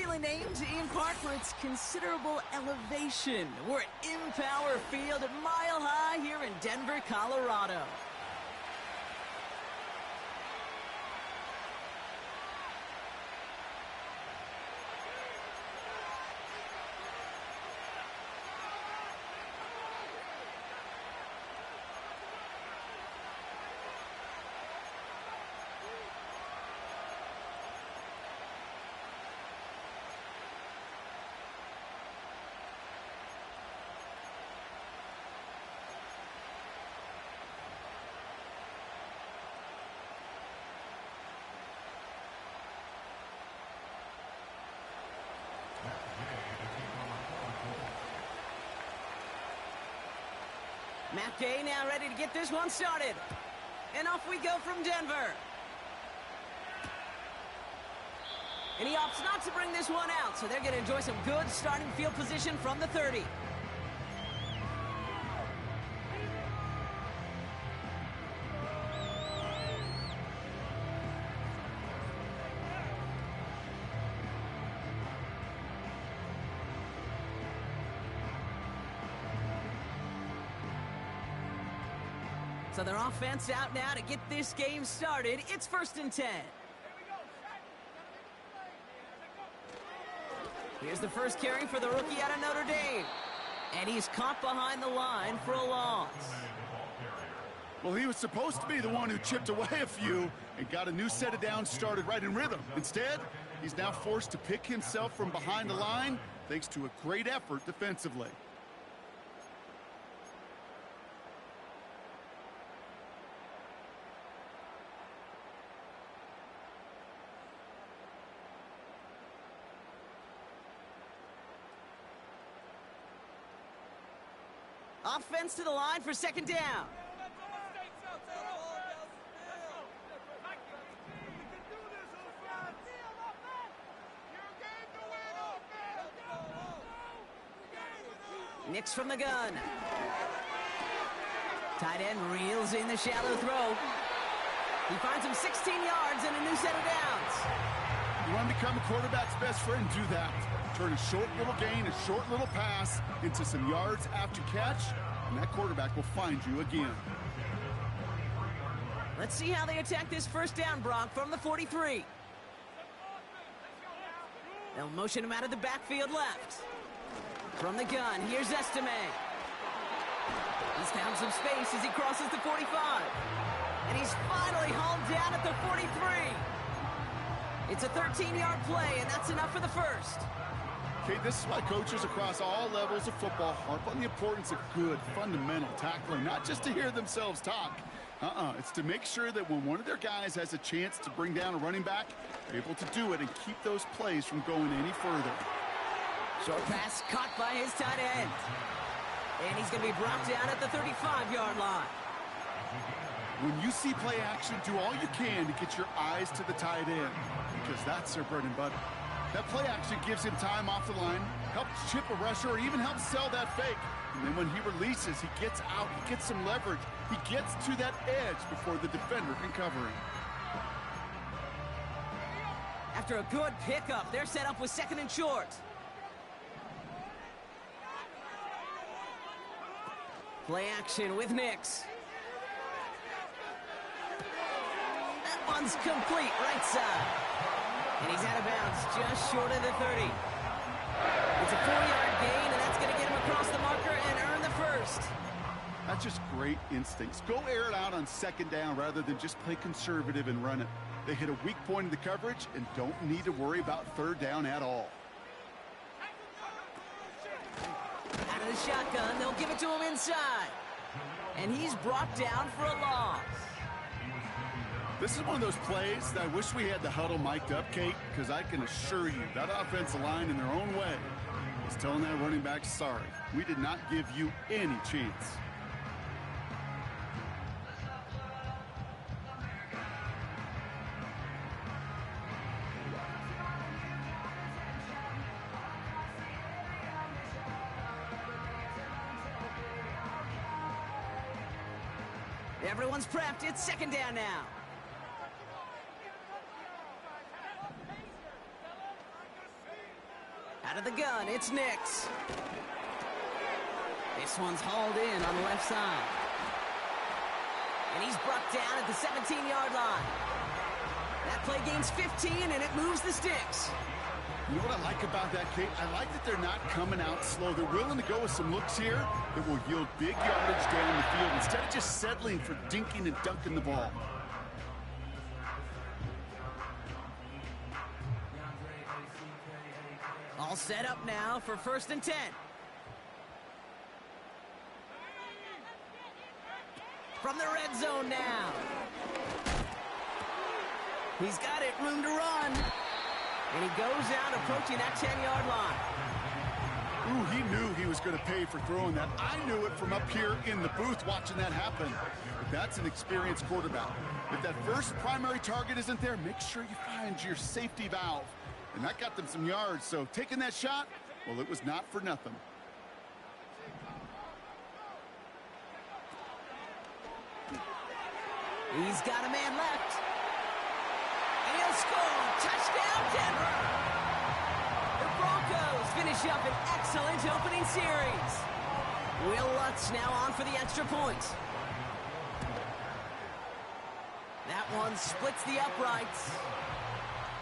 aptly named in part for its considerable elevation. We're at Empower Field at Mile High here in Denver, Colorado. Matt Gay now ready to get this one started. And off we go from Denver. And he opts not to bring this one out, so they're going to enjoy some good starting field position from the 30. So their offense out now to get this game started. It's 1st and 10. Here's the first carry for the rookie out of Notre Dame. And he's caught behind the line for a loss. Well, he was supposed to be the one who chipped away a few and got a new set of downs started right in rhythm. Instead, he's now forced to pick himself from behind the line thanks to a great effort defensively. Offense to the line for 2nd down. Nix from the gun. Tight end reels in the shallow throw. He finds him 16 yards and a new set of downs. You want to become a quarterback's best friend? Do that. Turn a short little gain, a short little pass into some yards after catch, and that quarterback will find you again. Let's see how they attack this 1st down, Brock, from the 43. They'll motion him out of the backfield left. From the gun, here's Estime. He's found some space as he crosses the 45. And he's finally hauled down at the 43. It's a 13-yard play, and that's enough for the 1st. Okay, this is why coaches across all levels of football harp on the importance of good, fundamental tackling, not just to hear themselves talk. It's to make sure that when one of their guys has a chance to bring down a running back, they're able to do it and keep those plays from going any further. Short pass caught by his tight end. And he's going to be brought down at the 35-yard line. When you see play action, do all you can to get your eyes to the tight end, because that's their bread and butter. That play action gives him time off the line, helps chip a rusher, or even helps sell that fake. And then when he releases, he gets out, he gets some leverage. He gets to that edge before the defender can cover him. After a good pickup, they're set up with 2nd and short. Play action with Nix. That one's complete, right side. And he's out of bounds, just short of the 30. It's a 4-yard gain, and that's going to get him across the marker and earn the 1st. That's just great instincts. Go air it out on 2nd down rather than just play conservative and run it. They hit a weak point in the coverage and don't need to worry about 3rd down at all. Out of the shotgun, they'll give it to him inside. And he's brought down for a loss. This is one of those plays that I wish we had the huddle mic'd up, Kate, because I can assure you that offensive line in their own way is telling that running back, sorry, we did not give you any chance. Everyone's prepped. It's 2nd down now. gun. It's Nix. This one's hauled in on the left side. And he's brought down at the 17-yard line. That play gains 15, and it moves the sticks. You know what I like about that, Kate? I like that they're not coming out slow. They're willing to go with some looks here that will yield big yardage down the field instead of just settling for dinking and dunking the ball. All set up now for 1st and 10. From the red zone now. He's got it, room to run. And he goes out approaching that 10-yard line. Ooh, he knew he was going to pay for throwing that. I knew it from up here in the booth watching that happen. But that's an experienced quarterback. If that first primary target isn't there, make sure you find your safety valve. And that got them some yards, so taking that shot, well, it was not for nothing. He's got a man left. And he'll score. Touchdown, Denver. The Broncos finish up an excellent opening series. Will Lutz now on for the extra point. That one splits the uprights.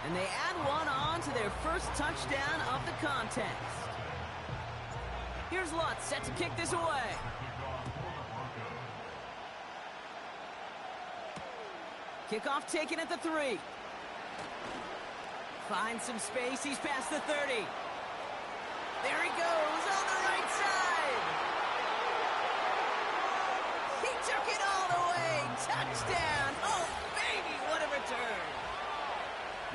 And they add one on to their first touchdown of the contest. Here's Lutz set to kick this away. Kickoff taken at the 3. Finds some space. He's past the 30. There he goes on the right side. He took it all the way. Touchdown. Oh, baby, what a return.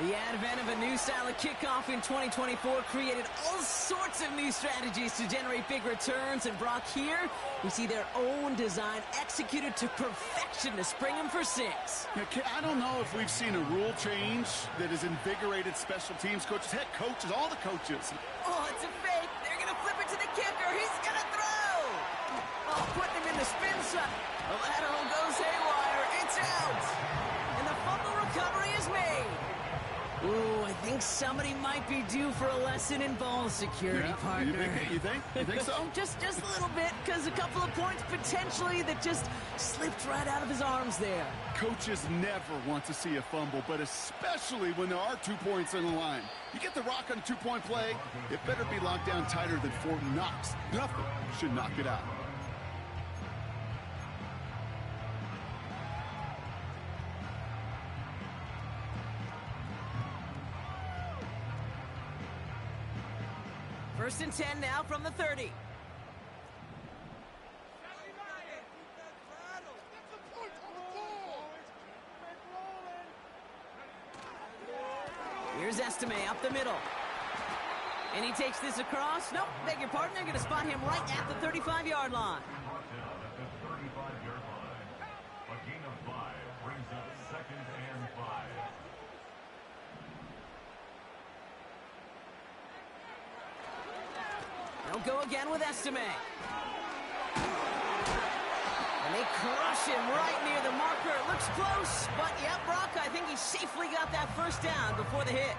The advent of a new style of kickoff in 2024 created all sorts of new strategies to generate big returns. And Brock, here, we see their own design executed to perfection to spring them for 6. Yeah, I don't know if we've seen a rule change that has invigorated special teams coaches, head coaches, all the coaches. Oh, it's a fake. They're going to flip it to the kicker. He's going to throw. Oh, putting him in the spin side. The lateral goes haywire. It's out. And the fumble recovery is made. Ooh, I think somebody might be due for a lesson in ball security, partner. You think so? just a little bit, because a couple of points potentially that just slipped right out of his arms there. Coaches never want to see a fumble, but especially when there are 2 points on the line. You get the rock on a 2-point play, it better be locked down tighter than Fort Knox. Nothing should knock it out. First and 10 now from the 30. Here's Estime up the middle. And he takes this across. Nope, beg your pardon. They're going to spot him right at the 35-yard line. A gain of 5 brings up 2nd and 5. They'll go again with Estime. And they crush him right near the marker. It looks close, but yeah, Brock, I think he safely got that first down before the hit.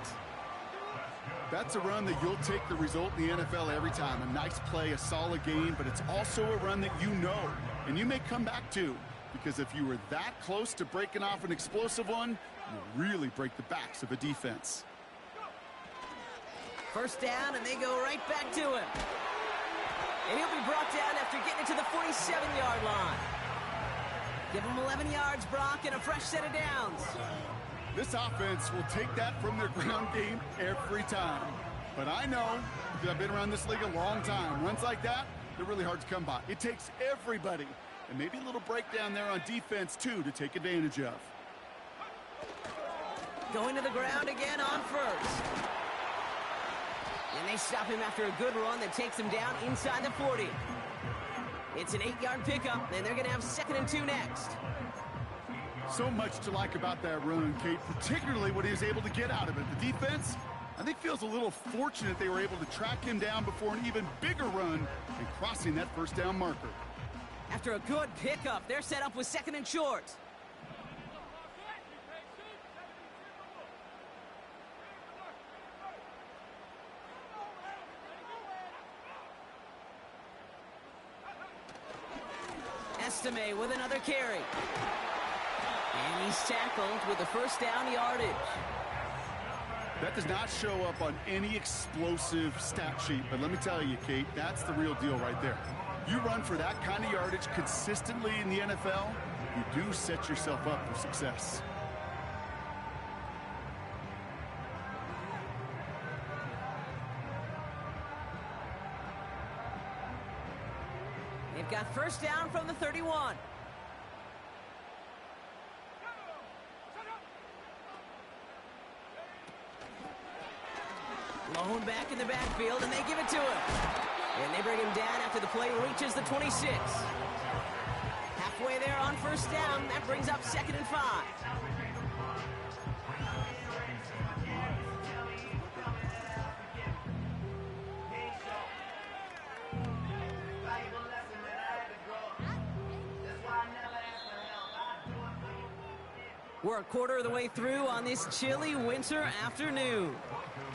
That's a run that you'll take the result in the NFL every time. A nice play, a solid game, but it's also a run that you know, and you may come back to, because if you were that close to breaking off an explosive one, you really break the backs of a defense. First down, and they go right back to him. And he'll be brought down after getting to the 47-yard line. Give him 11 yards, Brock, and a fresh set of downs. This offense will take that from their ground game every time. But I know, because I've been around this league a long time, runs like that, they're really hard to come by. It takes everybody, and maybe a little breakdown there on defense, too, to take advantage of. Going to the ground again on first. And they stop him after a good run that takes him down inside the 40. It's an 8-yard pickup, and they're going to have 2nd and 2 next. So much to like about that run, Kate, particularly what he was able to get out of it. The defense, I think, feels a little fortunate they were able to track him down before an even bigger run and crossing that first down marker. After a good pickup, they're set up with 2nd and short. Estime with another carry. And he's tackled with a first down yardage. That does not show up on any explosive stat sheet, but let me tell you, Kate, that's the real deal right there. You run for that kind of yardage consistently in the NFL, you do set yourself up for success. They've got first down from the 31. Lone back in the backfield, and they give it to him. And they bring him down after the play reaches the 26. Halfway there on first down. That brings up 2nd and 5. We're a quarter of the way through on this chilly winter afternoon.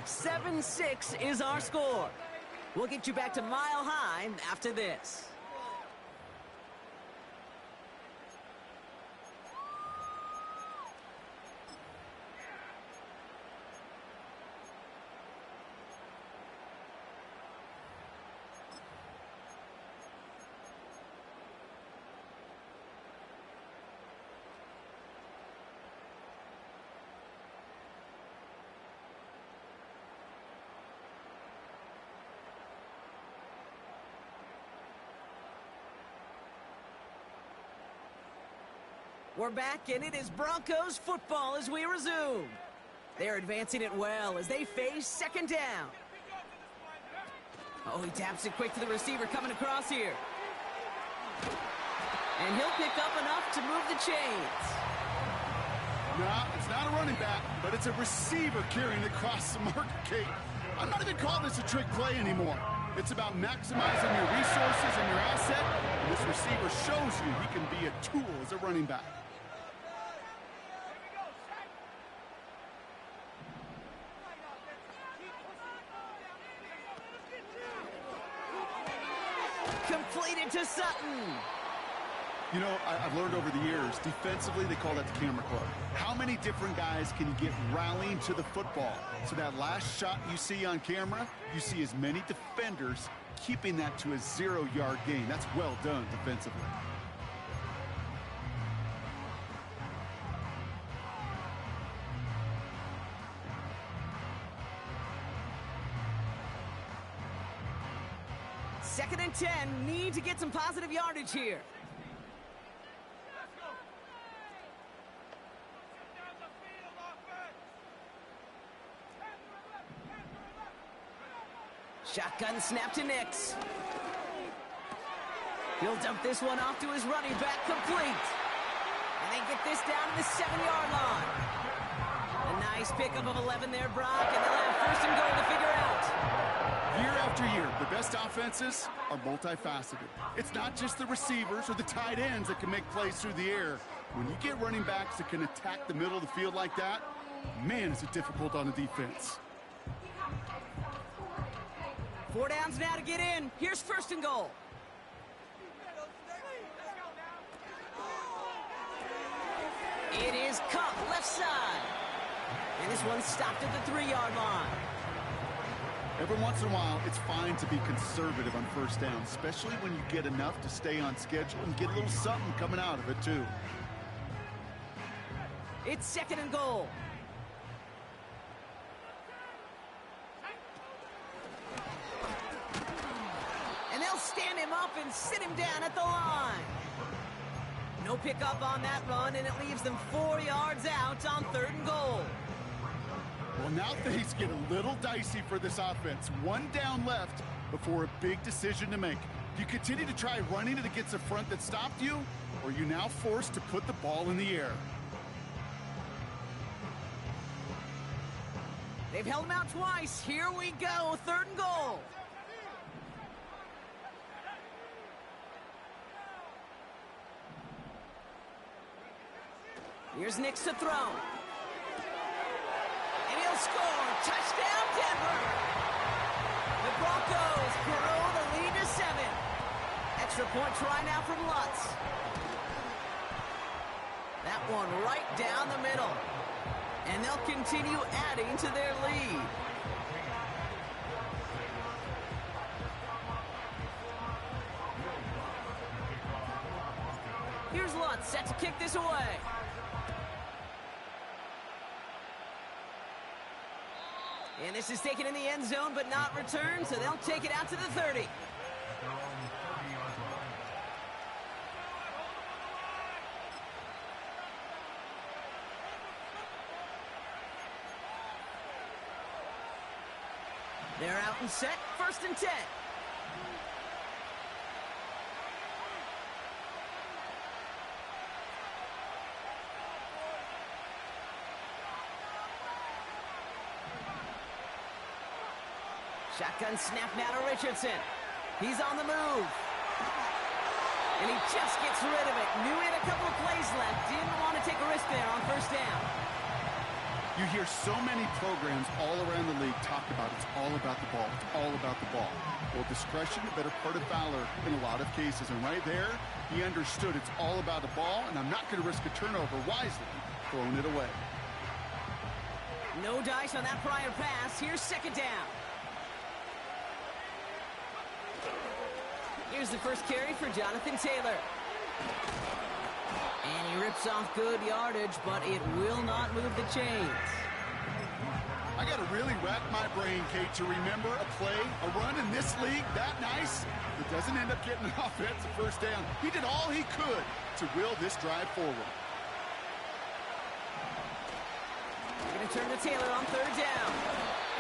7-6 is our score. We'll get you back to Mile High after this. We're back, and it is Broncos football as we resume. They're advancing it well as they face 2nd down. Oh, he taps it quick to the receiver coming across here. And he'll pick up enough to move the chains. No, it's not a running back, but it's a receiver carrying across the marker, Kate. I'm not even calling this a trick play anymore. It's about maximizing your resources and your asset, and this receiver shows you he can be a tool as a running back. Completed to Sutton. You know, I've learned over the years, defensively, they call that the camera club. How many different guys can you get rallying to the football? So that last shot you see on camera, you see as many defenders keeping that to a 0-yard gain. That's well done defensively. Second and 10, need to get some positive yardage here. Shotgun snap to Nix. He'll dump this one off to his running back, complete. And they get this down to the 7-yard line. A nice pickup of 11 there, Brock, and they'll have first and goal to figure out. Year after year, the best offenses are multifaceted. It's not just the receivers or the tight ends that can make plays through the air. When you get running backs that can attack the middle of the field like that, man, is it difficult on the defense. 4 downs now to get in. Here's first and goal. It is Cup, left side. And this one's stopped at the 3-yard line. Every once in a while, it's fine to be conservative on first down, especially when you get enough to stay on schedule and get a little something coming out of it, too. It's second and goal. And they'll stand him up and sit him down at the line. No pickup on that run, and it leaves them 4 yards out on 3rd and goal. Well, now things get a little dicey for this offense. 1 down left before a big decision to make. Do you continue to try running it against a front that stopped you, or are you now forced to put the ball in the air? They've held him out twice. Here we go, 3rd and goal. Here's Nix to throw. And he'll score. Touchdown, Denver. The Broncos grow the lead to 7. That's extra point try now from Lutz. That one right down the middle. And they'll continue adding to their lead. Here's Lutz set to kick this away. And this is taken in the end zone but not returned, so they'll take it out to the 30. They're out and set, 1st and 10. Shotgun snap now to Richardson. He's on the move. And he just gets rid of it. Knew he had a couple of plays left. Didn't want to take a risk there on 1st down. You hear so many programs all around the league talk about it's all about the ball. It's all about the ball. Well, discretion, the better part of valor in a lot of cases. And right there, he understood it's all about the ball, and I'm not going to risk a turnover wisely, throwing it away. No dice on that prior pass. Here's 2nd down. Here's the first carry for Jonathan Taylor. And he rips off good yardage, but it will not move the chains. I got to really rack my brain, Kate, to remember a play, a run in this league that nice that doesn't end up getting an offensive 1st down. He did all he could to will this drive forward. They're going to turn to Taylor on 3rd down.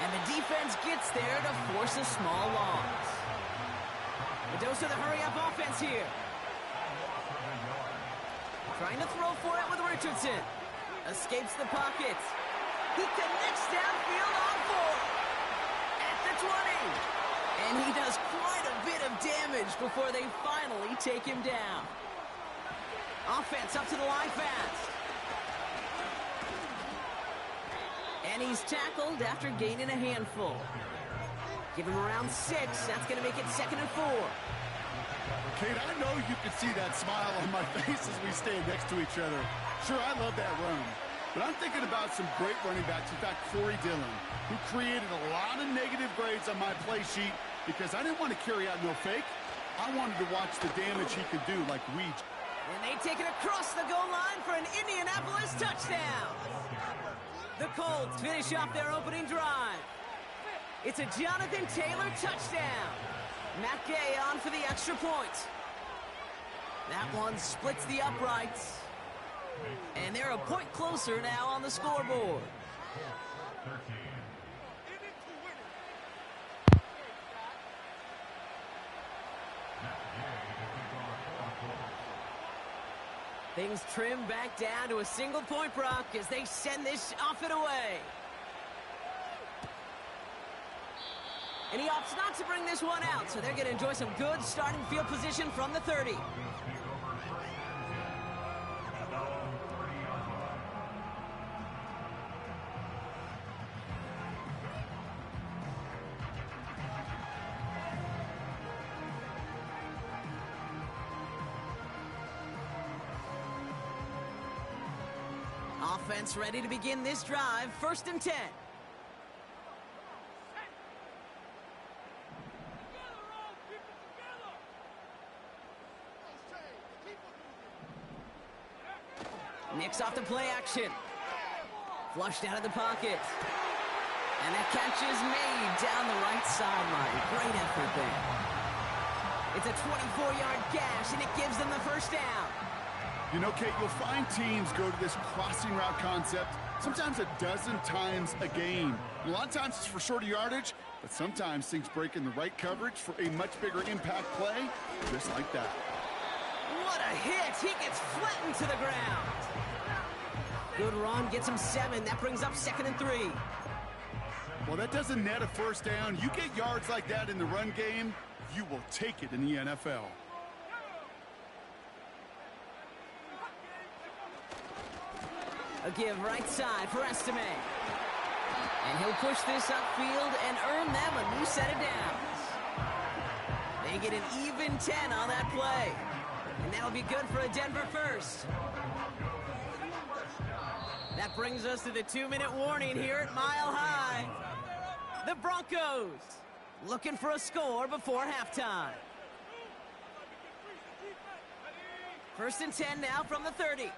And the defense gets there to force a small loss. The dose of the hurry-up offense here. Trying to throw for it with Richardson. Escapes the pocket. He connects downfield on 4. At the 20. And he does quite a bit of damage before they finally take him down. Offense up to the line fast. And he's tackled after gaining a handful. Give him around 6. That's going to make it 2nd and 4. Kate, I know you can see that smile on my face as we stand next to each other. Sure, I love that run. But I'm thinking about some great running backs. In fact, Corey Dillon, who created a lot of negative grades on my play sheet because I didn't want to carry out no fake. I wanted to watch the damage he could do like Ouija. And they take it across the goal line for an Indianapolis touchdown. The Colts finish off their opening drive. It's a Jonathan Taylor touchdown. Matt Gay on for the extra point. That one splits the uprights. And they're a point closer now on the scoreboard. Things trim back down to a single point, Brock, as they send this off and away. And he opts not to bring this one out, so they're going to enjoy some good starting field position from the 30. Offense ready to begin this drive, 1st and 10. Nicks off the play action. Flushed out of the pocket. And that catch is made down the right sideline. Great effort there. It's a 24-yard gash, and it gives them the 1st down. You know, Kate, you'll find teams go to this crossing route concept sometimes a dozen times a game. And a lot of times it's for shorter yardage, but sometimes things break in the right coverage for a much bigger impact play, just like that. What a hit! He gets flattened to the ground. Good run, gets him 7. That brings up 2nd and 3. Well, that doesn't net a 1st down. You get yards like that in the run game, you will take it in the NFL. A give right side for Estime. And he'll push this upfield and earn them a new set of downs. They get an even 10 on that play. And that'll be good for a Denver first. That brings us to the 2-minute warning here at Mile High. The Broncos looking for a score before halftime. 1st and 10 now from the 30.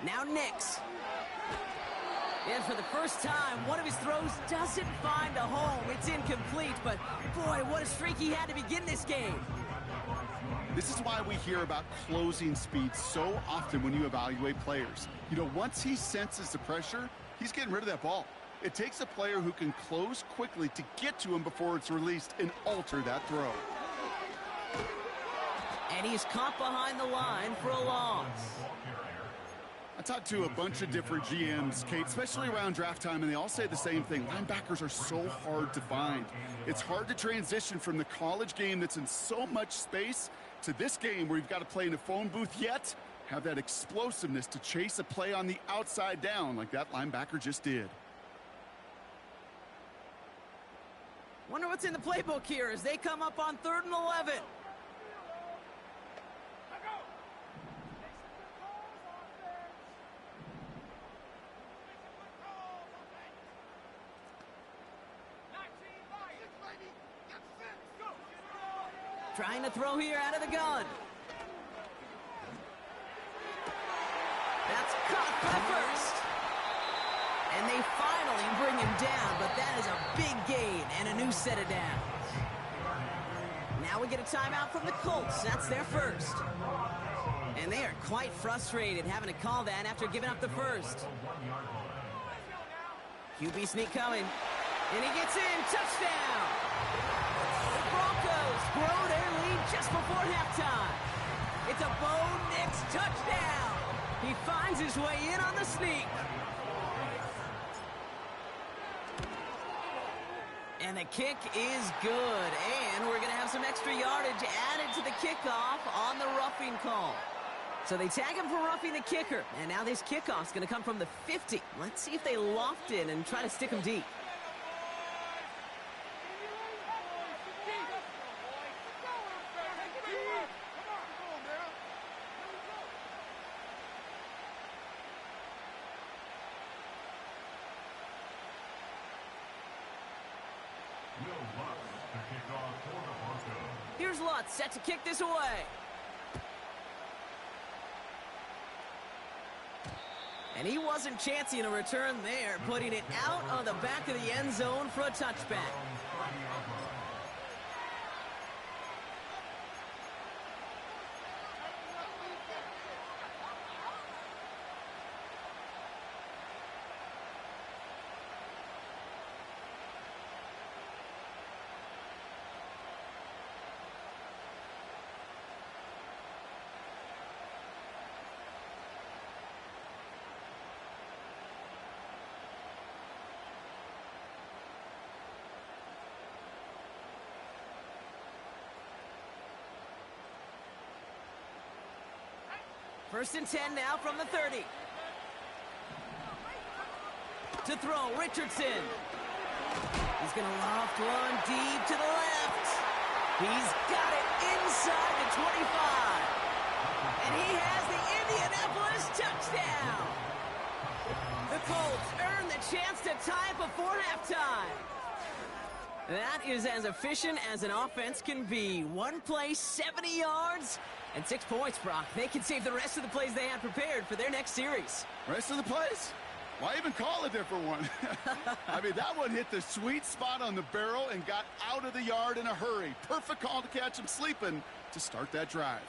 Now Nix. And for the first time, one of his throws doesn't find a home. It's incomplete, but boy, what a streak he had to begin this game. This is why we hear about closing speed so often when you evaluate players. You know, once he senses the pressure, he's getting rid of that ball. It takes a player who can close quickly to get to him before it's released and alter that throw. And he's caught behind the line for a loss. I talked to a bunch of different GMs, Kate, especially around draft time, and they all say the same thing. Linebackers are so hard to find. It's hard to transition from the college game that's in so much space to this game where you've got to play in a phone booth, yet have that explosiveness to chase a play on the outside down like that linebacker just did. Wonder what's in the playbook here as they come up on 3rd and 11. Trying to throw here out of the gun. That's caught for the first. And they finally bring him down, but that is a big gain and a new set of downs. Now we get a timeout from the Colts. That's their first. And they are quite frustrated having to call that after giving up the first. QB sneak coming. And he gets in. Touchdown. The Broncos grow their lead just before halftime. It's a Bo Nix touchdown. He finds his way in on the sneak. And the kick is good. And we're going to have some extra yardage added to the kickoff on the roughing call. So they tag him for roughing the kicker. And now this kickoff's going to come from the 50. Let's see if they loft in and try to stick him deep. Here's Lutz set to kick this away. And he wasn't chancing a return there, putting it out on the back of the end zone for a touchback. First and 10 now from the 30. To throw, Richardson. He's going to loft one deep to the left. He's got it inside the 25. And he has the Indianapolis touchdown. The Colts earn the chance to tie it before halftime. That is as efficient as an offense can be. One play, 70 yards, and 6 points, Brock. They can save the rest of the plays they have prepared for their next series. Rest of the plays? Why even call a different one? I mean, that one hit the sweet spot on the barrel and got out of the yard in a hurry. Perfect call to catch him sleeping to start that drive.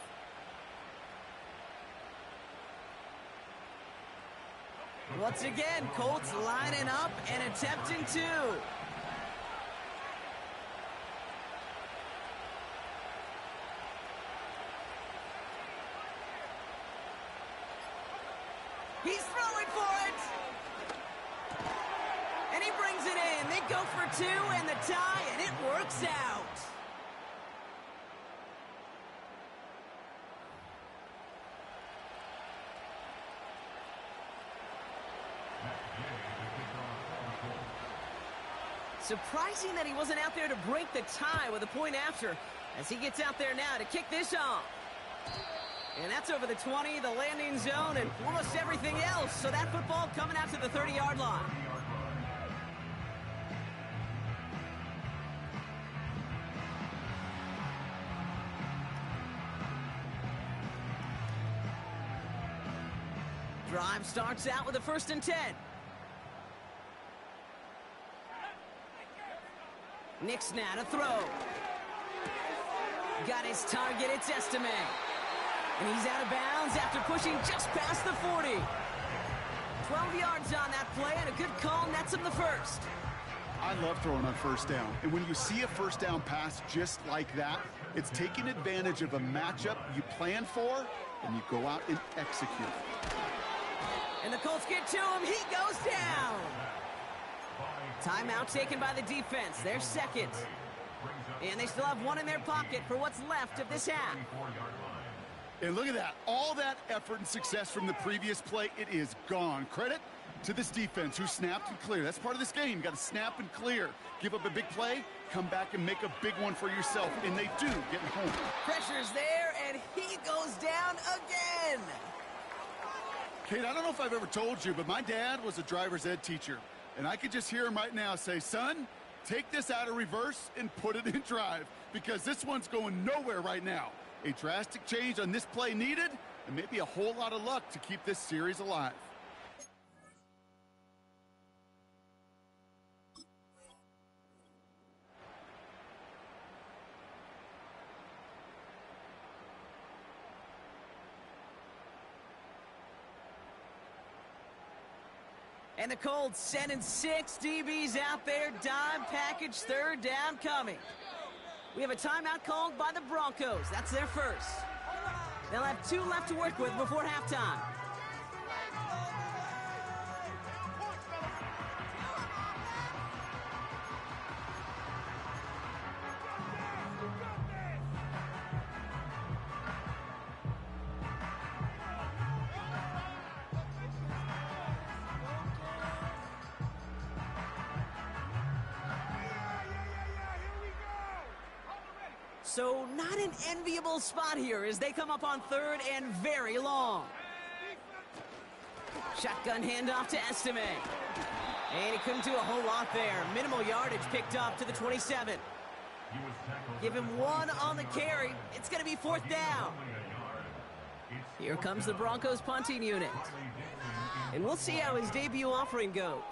Once again, Colts lining up and attempting to. He's throwing for it. And he brings it in. They go for two and the tie, and it works out. Surprising that he wasn't out there to break the tie with a point after, as he gets out there now to kick this off. And that's over the 20, the landing zone, and almost everything else. So that football coming out to the 30-yard line. Drive starts out with a 1st and 10. Nick's now to throw. Got his target, it's Estime. And he's out of bounds after pushing just past the 40. 12 yards on that play, and a good call nets him the first. I love throwing on 1st down. And when you see a 1st down pass just like that, it's taking advantage of a matchup you plan for, and you go out and execute. And the Colts get to him. He goes down. Timeout taken by the defense. Their second. And they still have one in their pocket for what's left of this half. And look at that. All that effort and success from the previous play, it is gone. Credit to this defense who snapped and cleared. That's part of this game. You got to snap and clear. Give up a big play, come back and make a big one for yourself. And they do get home. Pressure's there, and he goes down again. Kate, I don't know if I've ever told you, but my dad was a driver's ed teacher. And I could just hear him right now say, son, take this out of reverse and put it in drive, because this one's going nowhere right now. A drastic change on this play needed, and maybe a whole lot of luck to keep this series alive. And the Colts sending 6 DBs out there. Dime package, 3rd down coming. We have a timeout called by the Broncos. That's their first. They'll have 2 left to work with before halftime. So not an enviable spot here as they come up on 3rd and very long. Shotgun handoff to Estime. And he couldn't do a whole lot there. Minimal yardage picked up to the 27. Give him 1 on the carry. It's going to be 4th down. Here comes the Broncos punting unit. And we'll see how his debut offering goes.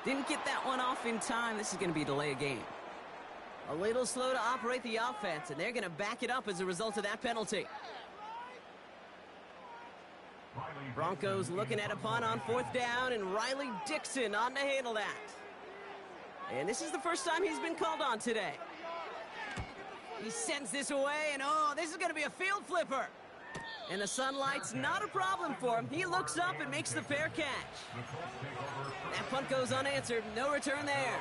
Didn't get that one off in time. This is going to be a delay of game. A little slow to operate the offense, and they're going to back it up as a result of that penalty. Broncos looking at a punt on 4th down, and Riley Dixon on to handle that. And this is the first time he's been called on today. He sends this away, and oh, this is going to be a field flipper. And the sunlight's not a problem for him. He looks up and makes the fair catch. That punt goes unanswered. No return there.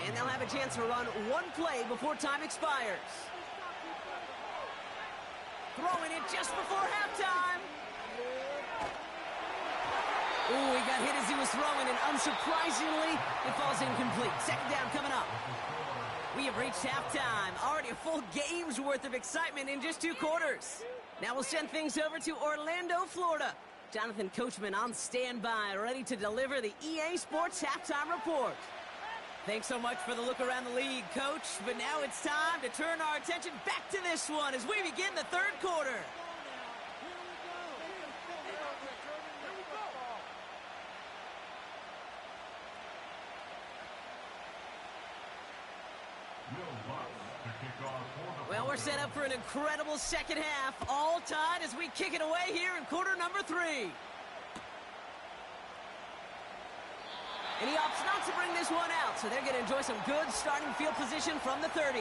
And they'll have a chance to run 1 play before time expires. Throwing it just before halftime. Ooh, he got hit as he was throwing, and unsurprisingly, it falls incomplete. 2nd down coming up. We have reached halftime. Already a full game's worth of excitement in just 2 quarters. Now we'll send things over to Orlando, Florida. Jonathan Coachman on standby, ready to deliver the EA Sports Halftime Report. Thanks so much for the look around the league, Coach. But now it's time to turn our attention back to this one as we begin the 3rd quarter. Well, we're set up for an incredible 2nd half, all tied as we kick it away here in quarter number 3. And he opts not to bring this one out, so they're going to enjoy some good starting field position from the 30.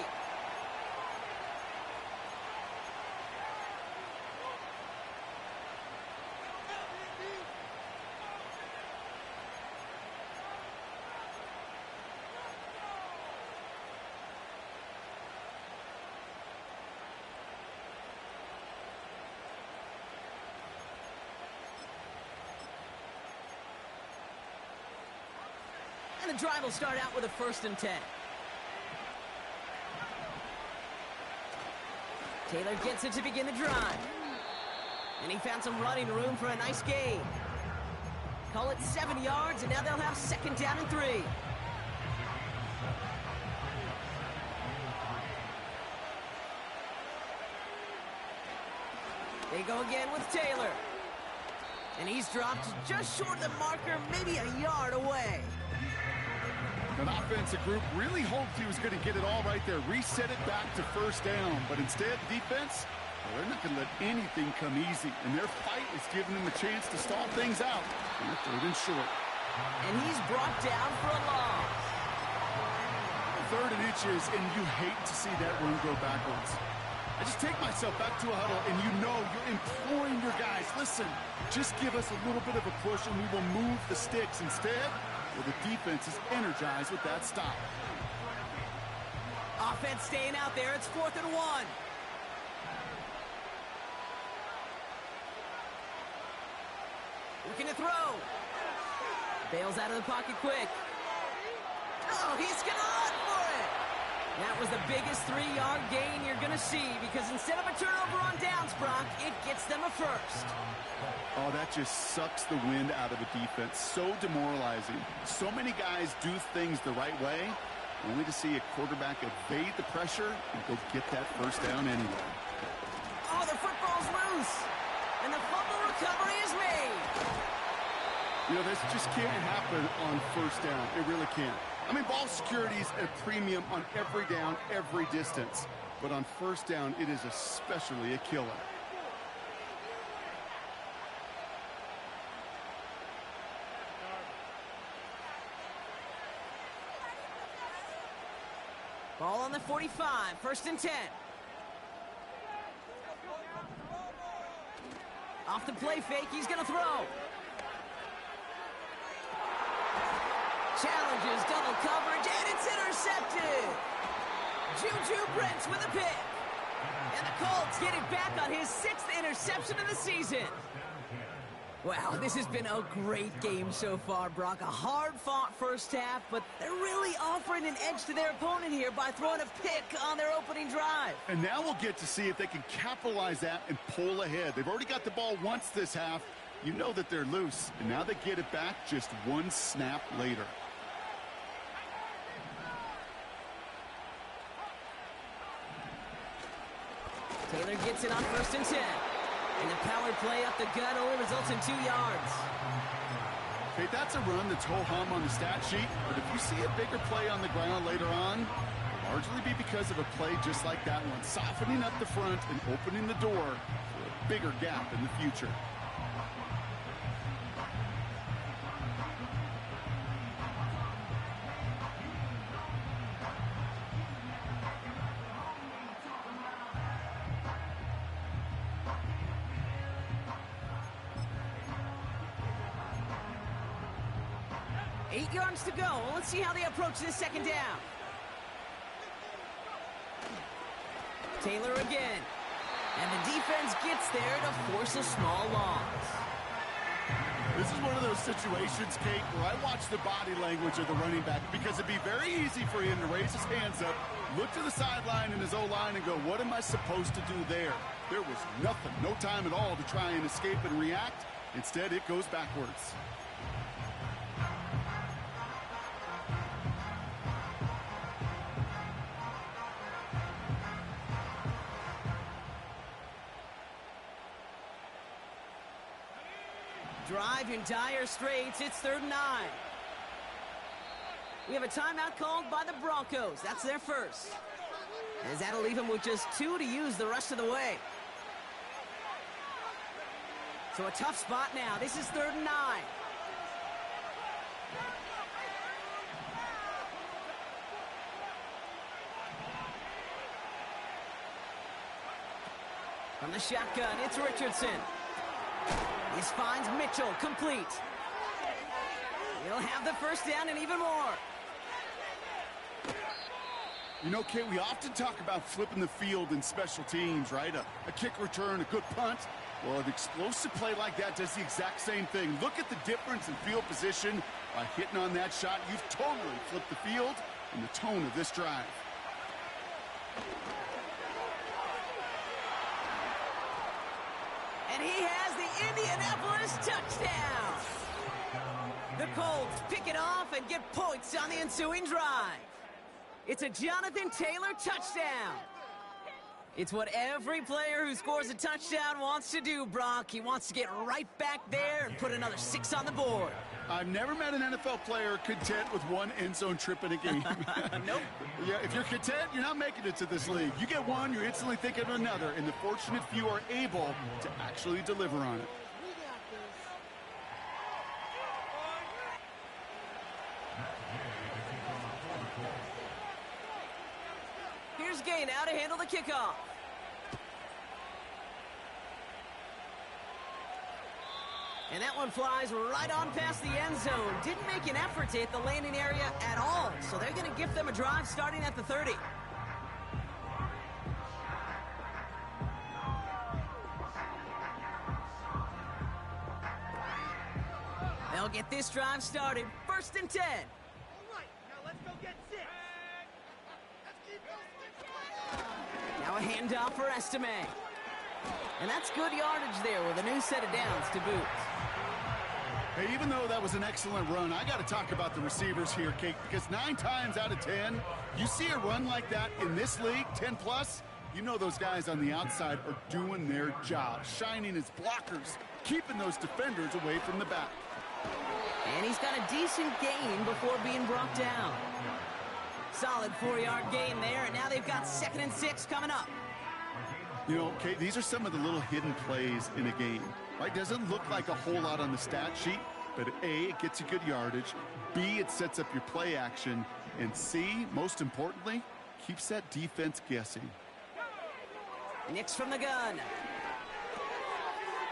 And the drive will start out with a 1st and 10. Taylor gets it to begin the drive. And he found some running room for a nice gain. Call it 7 yards, and now they'll have 2nd down and 3. They go again with Taylor. And he's dropped just short of the marker, maybe a yard away. An offensive group really hoped he was going to get it all right there, reset it back to 1st down. But instead, defense, well, they're not going to let anything come easy. And their fight is giving them a chance to stall things out. And 3rd and short. And he's brought down for a loss. 3rd and inches, and you hate to see that run go backwards. I just take myself back to a huddle, and you know you're imploring your guys, listen, just give us a little bit of a push, and we will move the sticks. Instead, well, the defense is energized with that stop. Offense staying out there. It's 4th and 1. Looking to throw. Bails out of the pocket quick. Oh, he's going to run for it. That was the biggest 3-yard gain you're going to see, because instead of a turnover on downs, Brock, it gets them a 1st. Oh, that just sucks the wind out of a defense. So demoralizing. So many guys do things the right way, only to see a quarterback evade the pressure and go get that 1st down anyway. Oh, the football's loose. And the fumble recovery is made. You know, this just can't happen on 1st down. It really can't. I mean, ball security is a premium on every down, every distance. But on 1st down, it is especially a killer. Ball on the 45, 1st and 10. Off the play fake, he's going to throw. Challenges double coverage, and it's intercepted. Juju Brents with a pick. And the Colts get it back on his 6th interception of the season. Wow, this has been a great game so far, Brock. A hard-fought 1st half, but they're really offering an edge to their opponent here by throwing a pick on their opening drive. And now we'll get to see if they can capitalize that and pull ahead. They've already got the ball once this half. You know that they're loose, and now they get it back just 1 snap later. Taylor gets it on 1st and 10. And the power play up the gut only results in 2 yards. Okay, that's a run that's ho-hum on the stat sheet, but if you see a bigger play on the ground later on, it'll largely be because of a play just like that one, softening up the front and opening the door for a bigger gap in the future. Eight yards to go. Let's see how they approach this 2nd down. Taylor again. And the defense gets there to force a small loss. This is one of those situations, Kate, where I watch the body language of the running back, because it'd be very easy for him to raise his hands up, look to the sideline in his O-line and go, what am I supposed to do there? There was nothing, no time at all to try and escape and react. Instead, it goes backwards. Drive in dire straits. It's 3rd and 9. We have a timeout called by the Broncos. That's their 1st. As that'll leave them with just 2 to use the rest of the way. So a tough spot now. This is 3rd and 9. From the shotgun, it's Richardson. This finds Mitchell, complete. He'll have the first down and even more. You know, Kate, we often talk about flipping the field in special teams, right? A kick return, a good punt. Well, an explosive play like that does the exact same thing. Look at the difference in field position. By hitting on that shot, you've totally flipped the field and the tone of this drive. And he has the Indianapolis touchdown. The Colts pick it off and get points on the ensuing drive. It's a Jonathan Taylor touchdown. It's what every player who scores a touchdown wants to do, Brock. He wants to get right back there and put another 6 on the board. I've never met an NFL player content with one end zone trip in a game. Nope. Yeah, if you're content, you're not making it to this league. You get one, you're instantly thinking of another, and the fortunate few are able to actually deliver on it. Here's Gay now to handle the kickoff. And that one flies right on past the end zone. Didn't make an effort to hit the landing area at all. So they're going to give them a drive starting at the 30. They'll get this drive started. 1st and 10. All right, now let's go get 6. Now a handoff for Estime. And that's good yardage there with a new set of downs to boot. Hey, even though that was an excellent run, I got to talk about the receivers here, Kate, because 9 times out of 10, you see a run like that in this league, 10+, you know those guys on the outside are doing their job, shining as blockers, keeping those defenders away from the back. And he's got a decent gain before being brought down. Solid 4-yard gain there, and now they've got 2nd and 6 coming up. You know, Kate, these are some of the little hidden plays in a game, right? Doesn't look like a whole lot on the stat sheet, but A, it gets you good yardage, B, it sets up your play action, and C, most importantly, keeps that defense guessing. Nix from the gun.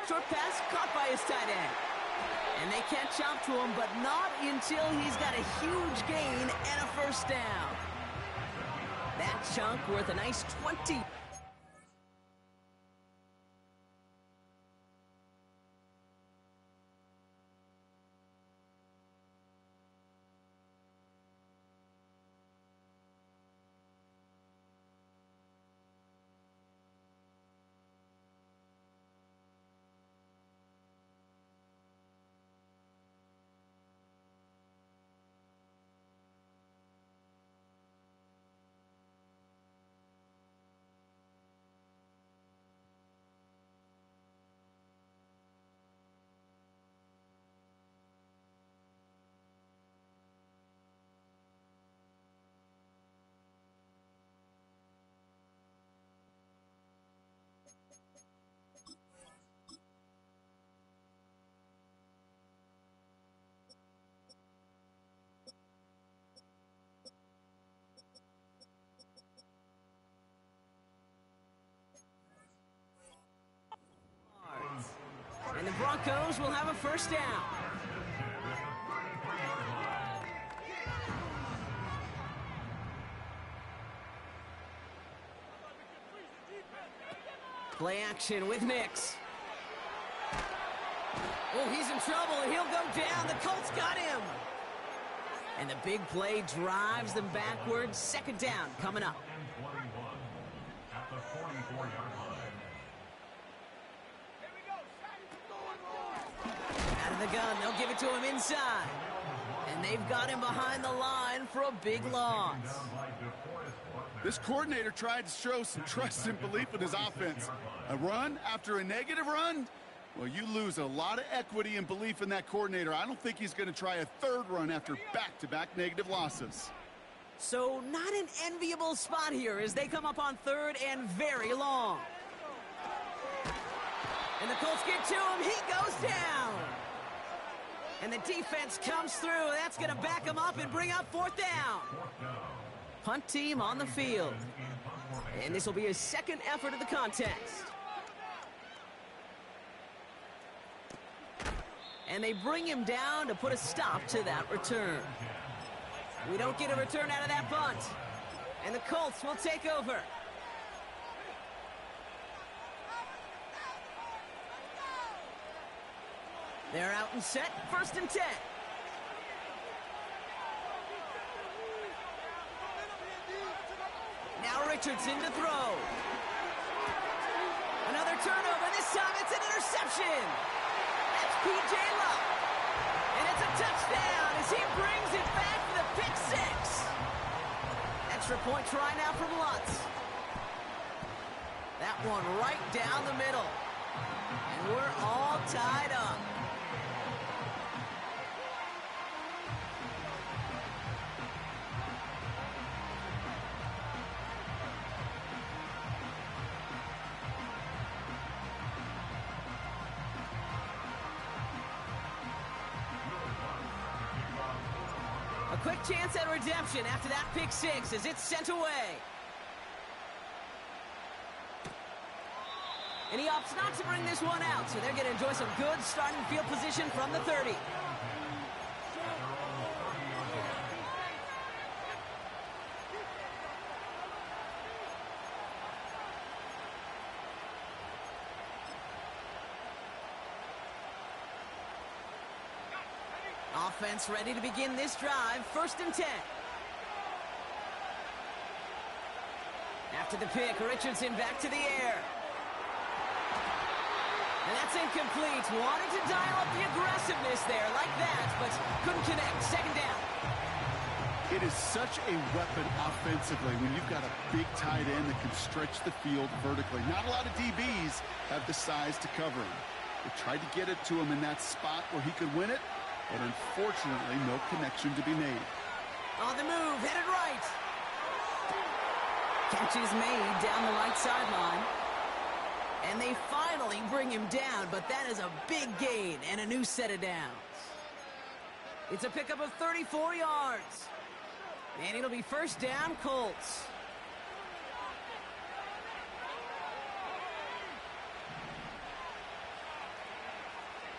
Short pass caught by his tight end. And they catch up to him, but not until he's got a huge gain and a first down. That chunk worth a nice 20. And the Broncos will have a first down. Play action with Nix. Oh, he's in trouble. He'll go down. The Colts got him. And the big play drives them backwards. 2nd down coming up. At the 44-yard line. Out of the gun, they'll give it to him inside. And they've got him behind the line for a big loss. This coordinator tried to show some trust and belief in his offense. A run after a negative run? Well, you lose a lot of equity and belief in that coordinator. I don't think he's going to try a 3rd run after back-to-back negative losses. So not an enviable spot here as they come up on 3rd and very long. And the Colts get to him. He goes down. And the defense comes through. That's going to back him up and bring up 4th down. Punt team on the field. And this will be his 2nd effort of the contest. And they bring him down to put a stop to that return. We don't get a return out of that bunt. And the Colts will take over. They're out and set, 1st and 10. Now Richardson to throw. Another turnover, this time it's an interception. That's P.J. Luck. And it's a touchdown as he brings it back for the pick 6. Extra point try now from Lutz. That one right down the middle. And we're all tied up. A quick chance at redemption after that pick 6 as it's sent away. And he opts not to bring this one out, so they're going to enjoy some good starting field position from the 30. Offense ready to begin this drive, 1st and 10. After the pick, Richardson back to the air. And that's incomplete. Wanted to dial up the aggressiveness there like that, but couldn't connect. 2nd down. It is such a weapon offensively when you've got a big tight end that can stretch the field vertically. Not a lot of DBs have the size to cover him. They tried to get it to him in that spot where he could win it, but unfortunately, no connection to be made. On the move, headed right. Catch is made down the right sideline. And they finally bring him down, but that is a big gain and a new set of downs. It's a pickup of 34 yards. And it'll be 1st down, Colts.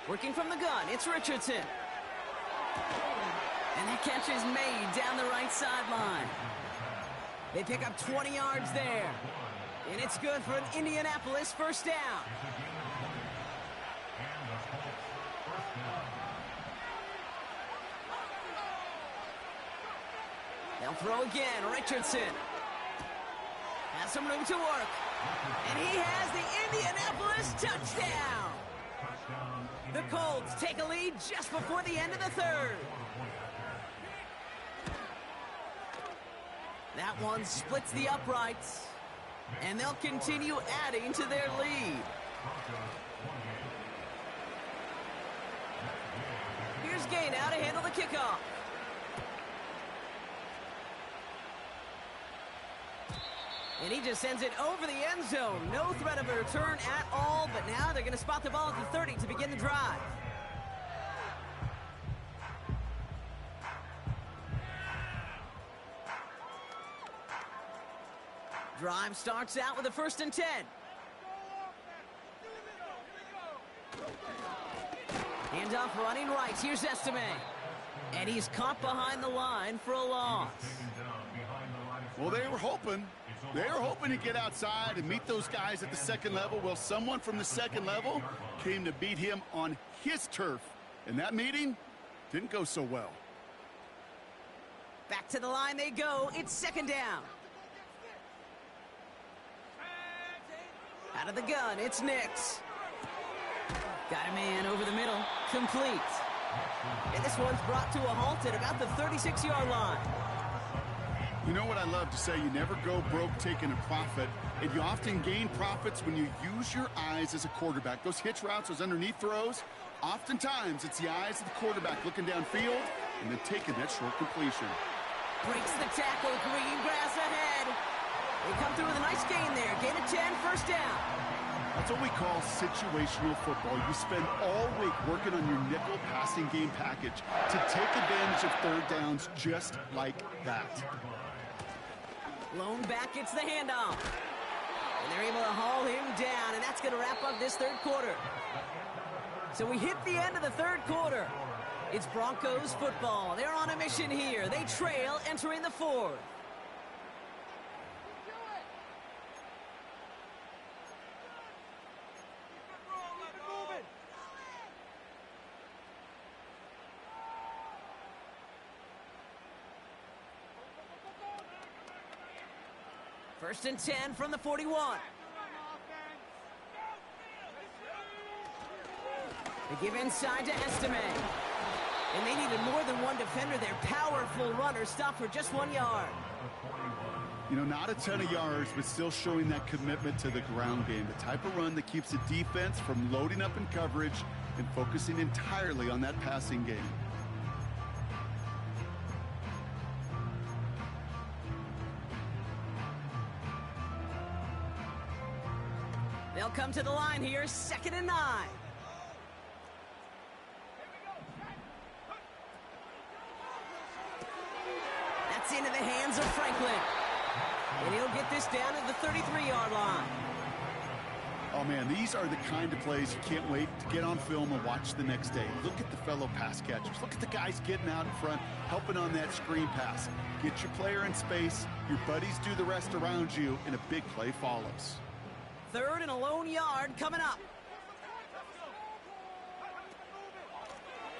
Working from the gun, it's Richardson. And that catch is made down the right sideline. They pick up 20 yards there. And it's good for an Indianapolis 1st down. They'll throw again. Richardson has some room to work. And he has the Indianapolis touchdown. The Colts take a lead just before the end of the 3rd. That one splits the uprights. And they'll continue adding to their lead. Here's Gay now to handle the kickoff. And he just sends it over the end zone. No threat of a return at all, but now they're going to spot the ball at the 30 to begin the drive. Drive starts out with a 1st and 10. Handoff running right. Here's Estime. And he's caught behind the line for a loss. Well, they were hoping to get outside and meet those guys at the 2nd level. Well, someone from the 2nd level came to beat him on his turf. And that meeting didn't go so well. Back to the line they go. It's 2nd down. Out of the gun, it's Nix. Got a man over the middle. Complete. And this one's brought to a halt at about the 36-yard line. You know what I love to say? You never go broke taking a profit, and you often gain profits when you use your eyes as a quarterback. Those hitch routes, those underneath throws, oftentimes it's the eyes of the quarterback looking downfield and then taking that short completion. Breaks the tackle. Green grass ahead. They come through with a nice gain there. Gain of 10, 1st down. That's what we call situational football. You spend all week working on your nickel passing game package to take advantage of 3rd downs just like that. Lone back gets the handoff. And they're able to haul him down, and that's going to wrap up this 3rd quarter. So we hit the end of the third quarter. It's Broncos football. They're on a mission here. They trail entering the fourth. First and 10 from the 41. They give inside to Estime. And they needed more than one defender. Their powerful runner stopped for just 1 yard. You know, not a ton of yards, but still showing that commitment to the ground game. The type of run that keeps the defense from loading up in coverage and focusing entirely on that passing game. They'll come to the line here, 2nd and 9. That's into the hands of Franklin. And he'll get this down to the 33-yard line. Oh, man, these are the kind of plays you can't wait to get on film and watch the next day. Look at the fellow pass catchers. Look at the guys getting out in front, helping on that screen pass. Get your player in space, your buddies do the rest around you, and a big play follows. 3rd and a lone yard coming up.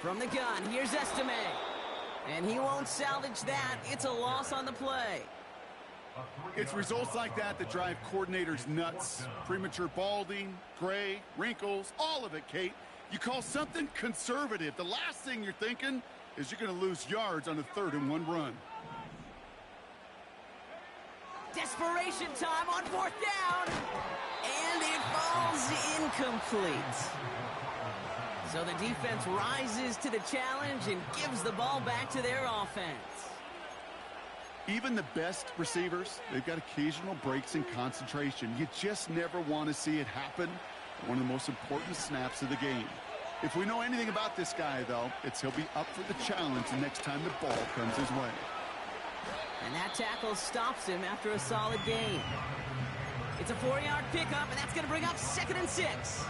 From the gun, here's Estime. And he won't salvage that. It's a loss on the play. It's results like that that drive coordinators nuts. Premature balding, gray, wrinkles, all of it, Kate. You call something conservative. The last thing you're thinking is you're going to lose yards on a 3rd and 1 run. Desperation time on 4th down. And it falls incomplete. So the defense rises to the challenge and gives the ball back to their offense. Even the best receivers, they've got occasional breaks in concentration. You just never want to see it happen. One of the most important snaps of the game. If we know anything about this guy, though, it's he'll be up for the challenge the next time the ball comes his way. And that tackle stops him after a solid gain. It's a 4-yard pickup, and that's going to bring up 2nd and 6.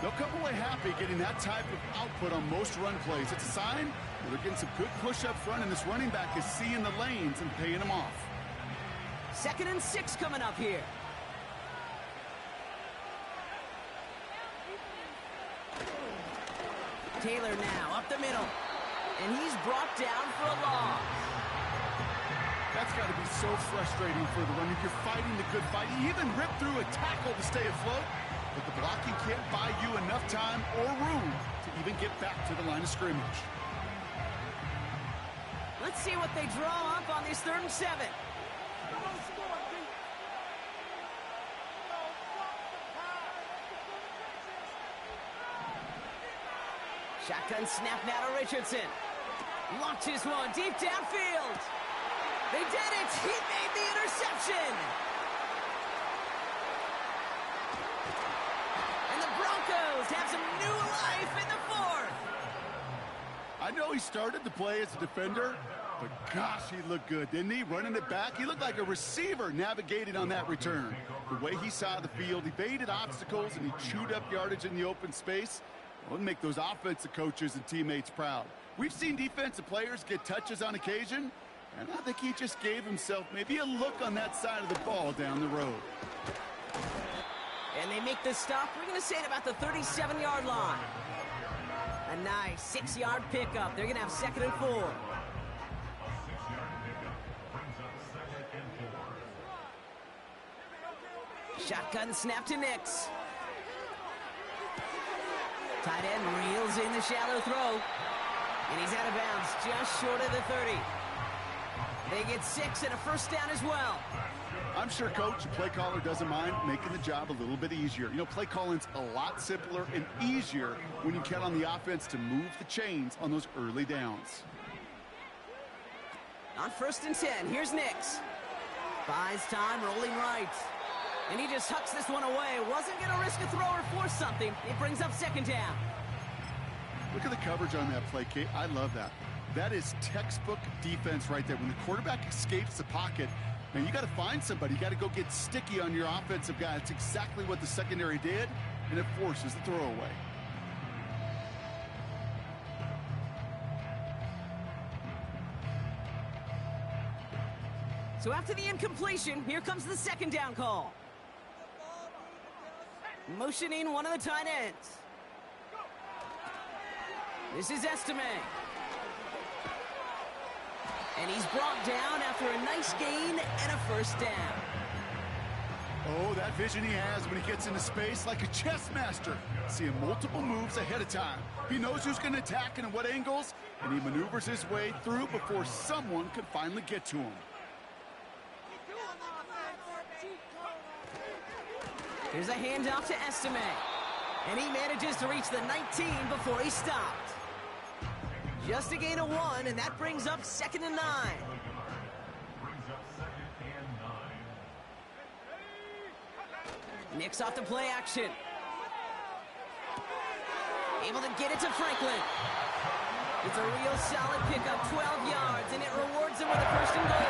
They'll come away happy getting that type of output on most run plays. It's a sign that they're getting some good push up front, and this running back is seeing the lanes and paying them off. 2nd and 6 coming up here. Taylor now up the middle, and he's brought down for a loss. That's got to be so frustrating for the runner. You're fighting the good fight. You even rip through a tackle to stay afloat, but the blocking can't buy you enough time or room to even get back to the line of scrimmage. Let's see what they draw up on this 3rd and 7. Shotgun snap now to Richardson. Launches one deep downfield. They did it! He made the interception! And the Broncos have some new life in the 4th. I know he started to play as a defender, but gosh, he looked good, didn't he? Running it back, he looked like a receiver navigating on that return. The way he saw the field, evaded obstacles, and he chewed up yardage in the open space. Well, it'll make those offensive coaches and teammates proud. We've seen defensive players get touches on occasion, and I think he just gave himself maybe a look on that side of the ball down the road. And they make the stop, we're going to say, at about the 37-yard line. A nice 6-yard pickup. They're going to have 2nd and 4. A 6-yard pickup brings up 2nd and 4. Shotgun snap to Nix. Tight end reels in the shallow throw. And he's out of bounds just short of the 30. They get 6 and a 1st down as well. I'm sure, Coach, play caller doesn't mind making the job a little bit easier. You know, play calling's a lot simpler and easier when you count on the offense to move the chains on those early downs. On 1st and 10, here's Nix. Buys time, rolling right. And he just hucks this one away. Wasn't going to risk a throw or force something. It brings up 2nd down. Look at the coverage on that play, Kate. I love that. That is textbook defense right there. When the quarterback escapes the pocket, man, you got to find somebody. You got to go get sticky on your offensive guy. It's exactly what the secondary did, and it forces the throwaway. So after the incompletion, here comes the second down call. Motioning one of the tight ends. This is Estime. And he's brought down after a nice gain and a first down. Oh, that vision he has when he gets into space like a chess master. Seeing multiple moves ahead of time. He knows who's going to attack and in what angles, and he maneuvers his way through before someone can finally get to him. Here's a handoff to Estime. And he manages to reach the 19 before he stopped. Just a gain of 1, and that brings up 2nd and 9. Brings up 2nd and 9. Nicks off the play action. Able to get it to Franklin. It's a real solid pickup, 12 yards, and it rewards him with a 1st and goal.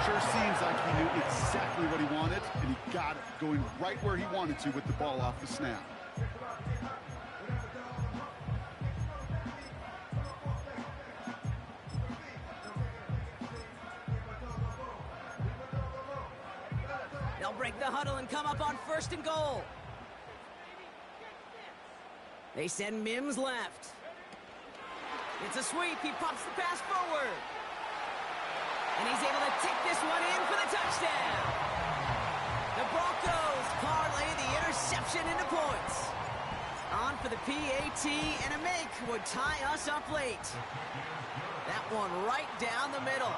Sure seems like he knew exactly what he wanted, and he got it, going right where he wanted to with the ball off the snap. They'll break the huddle and come up on 1st and goal. They send Mims left. It's a sweep. He pops the pass forward. And he's able to take this one in for the touchdown. The Broncos parlay the interception into points. On for the PAT, and a make would tie us up late. That one right down the middle.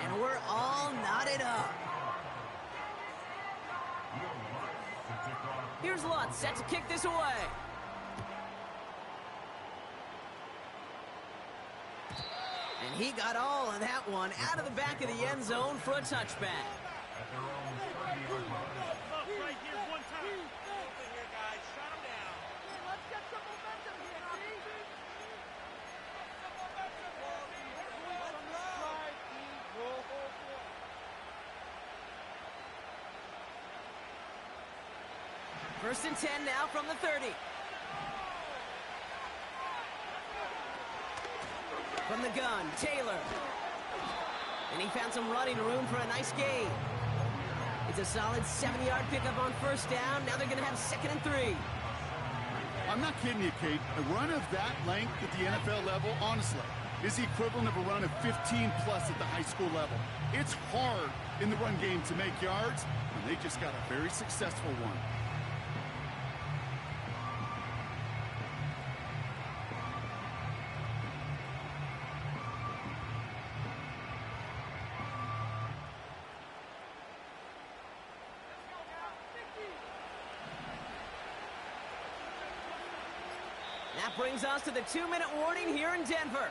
And we're all knotted up. Here's Lutz set to kick this away. And he got all of that one out of the back of the end zone for a touchback. At their own 30-yard line. Right here, one time. Over here, guys. Shut him down. Let's get some momentum here, First and 10 now from the 30. From the gun, Taylor. And he found some running room for a nice gain. It's a solid 7-yard pickup on 1st down. Now they're going to have 2nd and 3. I'm not kidding you, Kate. A run of that length at the NFL level, honestly, is the equivalent of a run of 15-plus at the high school level. It's hard in the run game to make yards, and they just got a very successful one. That brings us to the 2-minute warning here in Denver.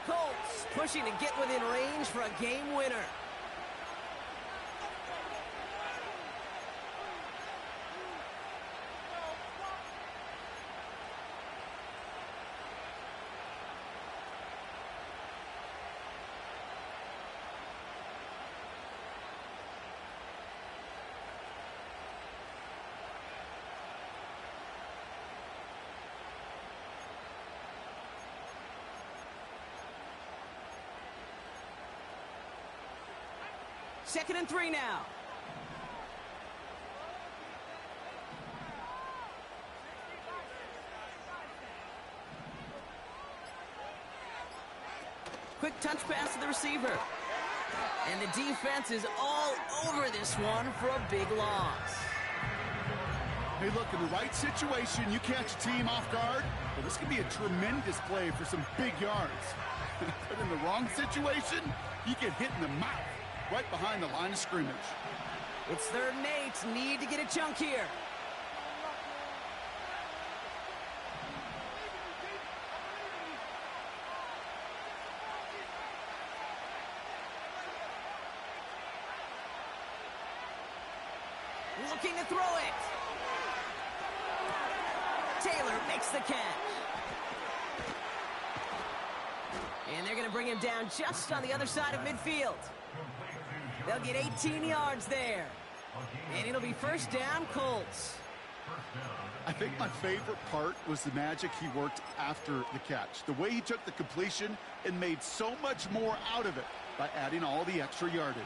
Colts pushing to get within range for a game winner. Second and 3 now. Quick touch pass to the receiver. And the defense is all over this one for a big loss. Hey, look, in the right situation, you catch a team off guard, well, this could be a tremendous play for some big yards. But in the wrong situation, you get hit in the mouth right behind the line of scrimmage. It's 3rd and 8. Need to get a chunk here. Looking to throw it. Taylor makes the catch. And they're going to bring him down just on the other side of midfield. They'll get 18 yards there. And it'll be 1st down, Colts. I think my favorite part was the magic he worked after the catch. The way he took the completion and made so much more out of it. by adding all the extra yardage.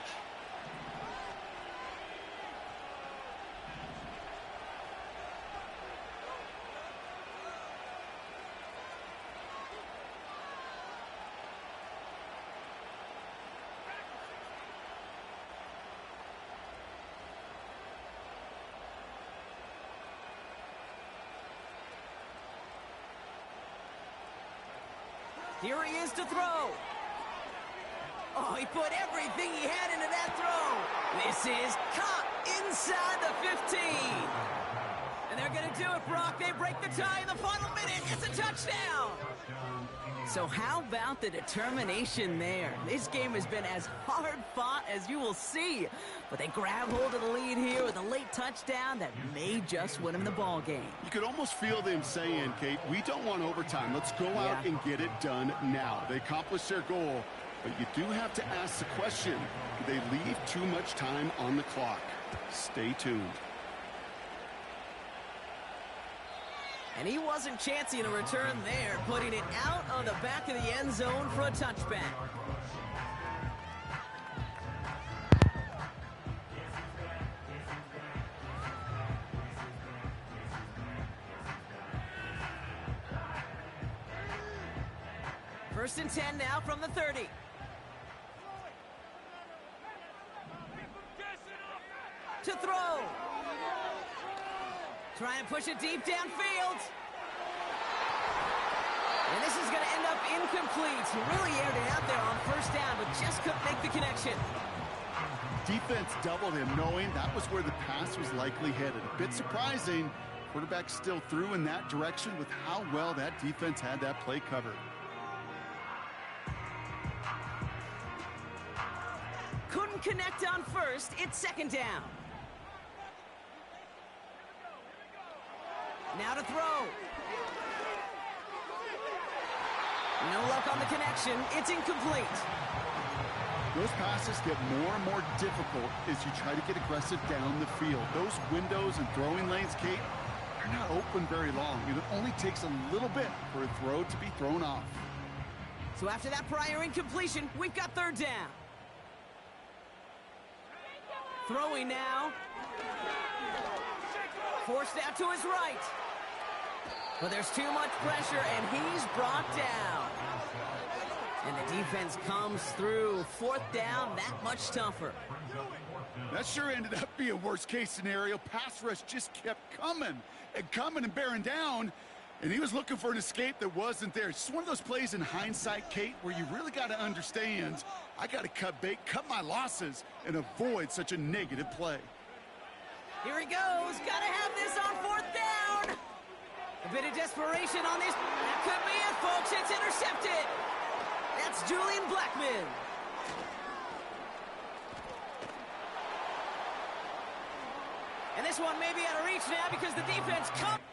Here he is to throw. Oh, he put everything he had into that throw. This is caught inside the 15. And they're going to do it, Brock. They break the tie in the final minute. It's a touchdown. So how about the determination there? This game has been as hard fought as you will see. But they grab hold of the lead here with a late touchdown that may just win them the ball game. You could almost feel them saying, Kate, we don't want overtime. Let's go out and get it done now. They accomplished their goal, but you do have to ask the question, do they leave too much time on the clock? Stay tuned. And he wasn't chancing a return there, putting it out on the back of the end zone for a touchback. First and 10 now from the 30. To throw. Trying to push it deep downfield. And this is going to end up incomplete. He really aired it out there on first down, but just couldn't make the connection. Defense doubled him, knowing that was where the pass was likely headed. A bit surprising. Quarterback still threw in that direction with how well that defense had that play covered. Couldn't connect on first. It's second down. Now to throw. No luck on the connection. It's incomplete. Those passes get more and more difficult as you try to get aggressive down the field. Those windows and throwing lanes, Kate, they're not open very long. It only takes a little bit for a throw to be thrown off. So after that prior incompletion, we've got third down. Throwing now. Forced out to his right. But there's too much pressure, and he's brought down. And the defense comes through. Fourth down, that much tougher. That sure ended up being a worst-case scenario. Pass rush just kept coming and bearing down. And he was looking for an escape that wasn't there. It's just one of those plays in hindsight, Kate, where you really got to understand, I got to cut bait, cut my losses, and avoid such a negative play. Here he goes. Got to have this on fourth down. A bit of desperation on this. That could be it, folks. It's intercepted. That's Julian Blackman. And this one may be out of reach now because the defense comes.